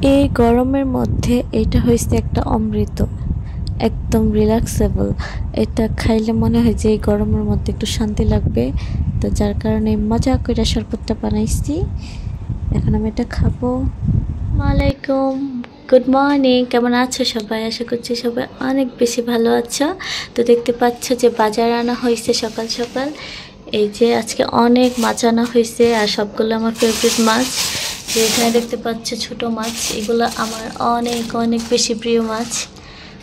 এই গরমের মধ্যে এটা হয়েছে একটা অমৃত, একদম রিল্যাক্সেবল। এটা খাইলে মনে হয় যে এই গরমের মধ্যে একটু শান্তি লাগবে, তো যার কারণে মজা করে শরবতটা বানাইছি। এখন আমি এটা খাবো। আসসালামাইকুম, গুড মর্নিং। কেমন আছো সবাই? আশা করছি সবাই অনেক বেশি ভালো আছো। তো দেখতে পাচ্ছ যে বাজার আনা হয়েছে সকাল সকাল। এই যে আজকে অনেক মাছ আনা হয়েছে, আর সবগুলো আমার ফেভারিট মাছ। যে এখানে দেখতে পাচ্ছ ছোট মাছ, এগুলো আমার অনেক অনেক বেশি প্রিয় মাছ।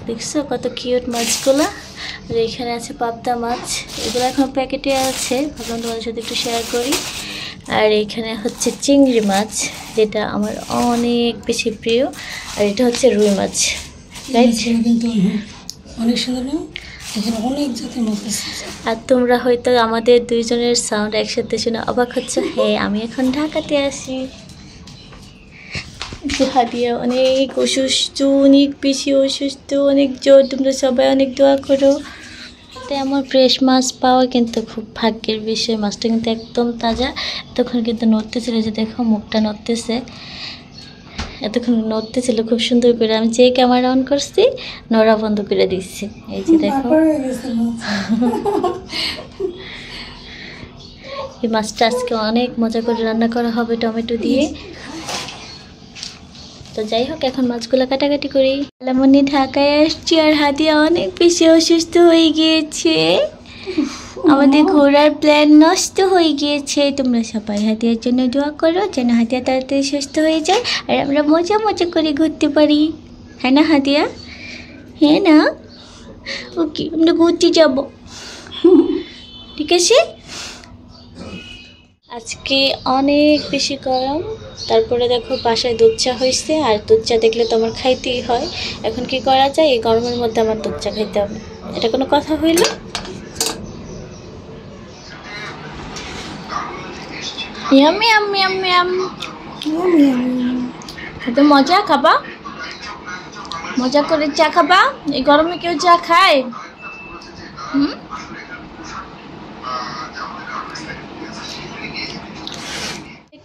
দেখছো কত কিউট মাছগুলো। আর এখানে আছে পাবদা মাছ, এগুলো এখন প্যাকেটে আছে, ভাবলাম তোমাদের সাথে একটু শেয়ার করি। আর এখানে হচ্ছে চিংড়ি মাছ, যেটা আমার অনেক বেশি প্রিয়। আর এটা হচ্ছে রুই মাছ। কিন্তু অনেক সুন্দর, এখানে অনেক জাতের মাছ আছে। আর তোমরা হয়তো আমাদের দুইজনের সাউন্ড একসাথে শুনে অবাক হচ্ছে। হ্যাঁ, আমি এখন ঢাকাতে আসি। হাদিয়া অনেক অসুস্থ, অনেক বেশি অসুস্থ, অনেক জ্বর। তোমরা সবাই অনেক দোয়া করো। তাই আমার ফ্রেশ মাছ পাওয়া কিন্তু খুব ভাগ্যের বিষয়। মাছটা কিন্তু একদম তাজা। তখন কিন্তু নড়তেছিল, যে দেখো মুখটা নড়তেছে, এতক্ষণ নড়তেছিল খুব সুন্দর করে। আমি যে ক্যামেরা অন করছি, নড়া বন্ধ করে দিচ্ছি। এই যে দেখো, এই মাছটা আজকে অনেক মজা করে রান্না করা হবে টমেটো দিয়ে। তো যাই হোক, এখন মাছগুলো কাটাকাটি করি। লামনি ঢাকায় আসছি, আর হাদিয়া অনেক বেশি অসুস্থ হয়ে গিয়েছে। আমাদের ঘোরার প্ল্যান নষ্ট হয়ে গিয়েছে। তোমরা সবাই হাদিয়ার জন্য দোয়া করো, যেন হাদিয়া তাড়াতাড়ি সুস্থ হয়ে যায়, আর আমরা মজা মজা করে ঘুরতে পারি। হ্যাঁ না হাদিয়া? হ্যাঁ না? ওকে, আমরা ঘুরতে যাব, ঠিক আছে? আজকে অনেক বেশি গরম, তারপরে দেখো বাসায় দুধ চা হয়েছে, আর দুধ চা দেখলে তো আমার খাইতেই হয়। এখন কি করা যায়, এই গরমের মধ্যে আমার দুধ চা খাইতে হবে? এটা কোনো কথা হইল? Yummy yummy yummy yummy. তো মজা খাবা, মজা করে চা খাবা। এই গরমে কেউ চা খায়?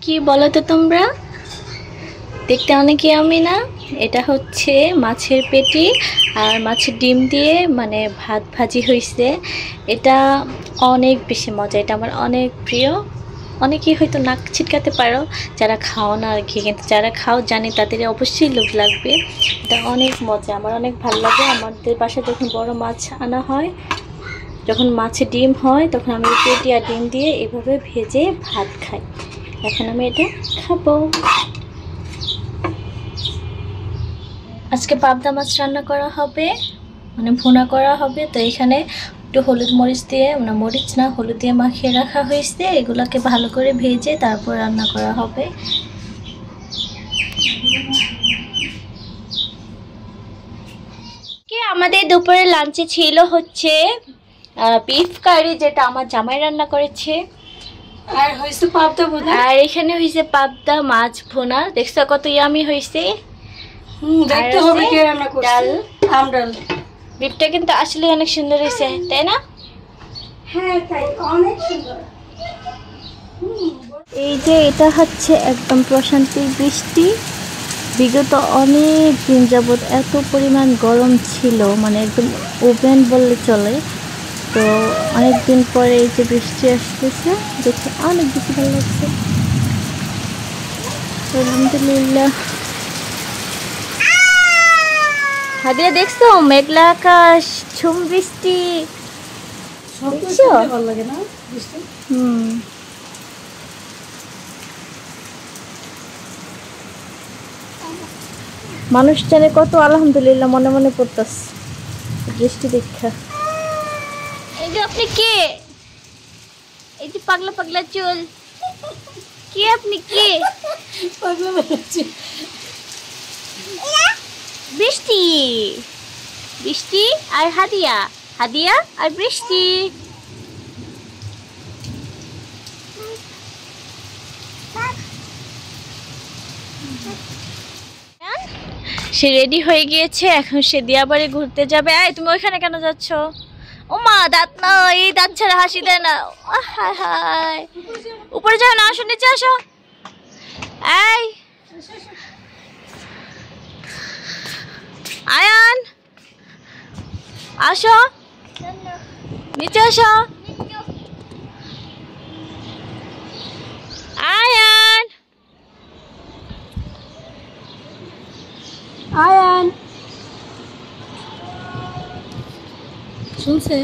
কি বলো তো তোমরা? দেখতে অনেক আমি না? এটা হচ্ছে মাছের পেটি আর মাছের ডিম দিয়ে মানে ভাত ভাজি হয়েছে। এটা অনেক বেশি মজা, এটা আমার অনেক প্রিয়। অনেকেই হয়তো নাক ছিটকাতে পারো যারা খাও না আর কি, কিন্তু যারা খাও জানি তাদের অবশ্যই লোভ লাগবে। এটা অনেক মজা, আমার অনেক ভালো লাগে। আমাদের বাসায় যখন বড় মাছ আনা হয়, যখন মাছে ডিম হয়, তখন আমি পেটি আর ডিম দিয়ে এভাবে ভেজে ভাত খাই। এখন আমি এটা খাবো। আজকে পাবদা মাছ রান্না করা হবে, মানে ভুনা করা হবে। তো এখানে একটু হলুদ মরিচ দিয়ে, মানে মরিচ না, হলুদ দিয়ে মাখিয়ে রাখা হয়েছে। এগুলোকে ভালো করে ভেজে তারপর রান্না করা হবে। আমাদের দুপুরে লাঞ্চে ছিল হচ্ছে বিফ কারি, যেটা আমার জামাই রান্না করেছে। আর হয়েছে পাবদা ভুনা, আর এখানে হয়েছে পাবদা মাছ ভুনা। দেখছো কত ইয়ামি হয়েছে? দেখতে হবে কে রান্না করছে। ডাল, আমডাল। বিফটা কিন্তু আসলে অনেক সুন্দর হয়েছে, তাই না? হ্যাঁ তাই, অনেক সুন্দর। এই যে এটা হচ্ছে একদম প্রশান্তির বৃষ্টি। বিগত অনেক দিন যাবৎ এত পরিমাণ গরম ছিল, মানে একদম ওভেন বললে চলে। তো অনেক দিন পরে এই যে বৃষ্টি আসতেছে, দেখে অনেক বেশি ভালো লাগছে। আলহামদুলিল্লাহ। হাদিয়া দেখছো মেঘলা আকাশ, ঝুম বৃষ্টি দেখছো? ভালো লাগে না বৃষ্টি? মানুষ জানে কত আলহামদুলিল্লাহ মনে মনে পড়তেছে বৃষ্টি দেখা। এই যে আপনি কে? এই যে পাগলা পাগলা চুল, কে আপনি? কে পাগলা বানাচ্ছি? বৃষ্টি, বৃষ্টি আর হাদিয়া, হাদিয়া আর বৃষ্টি। সে রেডি হয়ে গিয়েছে, এখন সে দিয়াবাড়ি ঘুরতে যাবে। এই তুমি ওইখানে কেন যাচ্ছ? ও মা, দাঁত না, এই দাঁত ছাড়া হাসি দেয় না। হায় হায়, উপরে যাও না, আসো নিচে আসো। এই আসো নিচে আসো আয়ান আয়ান শুনছে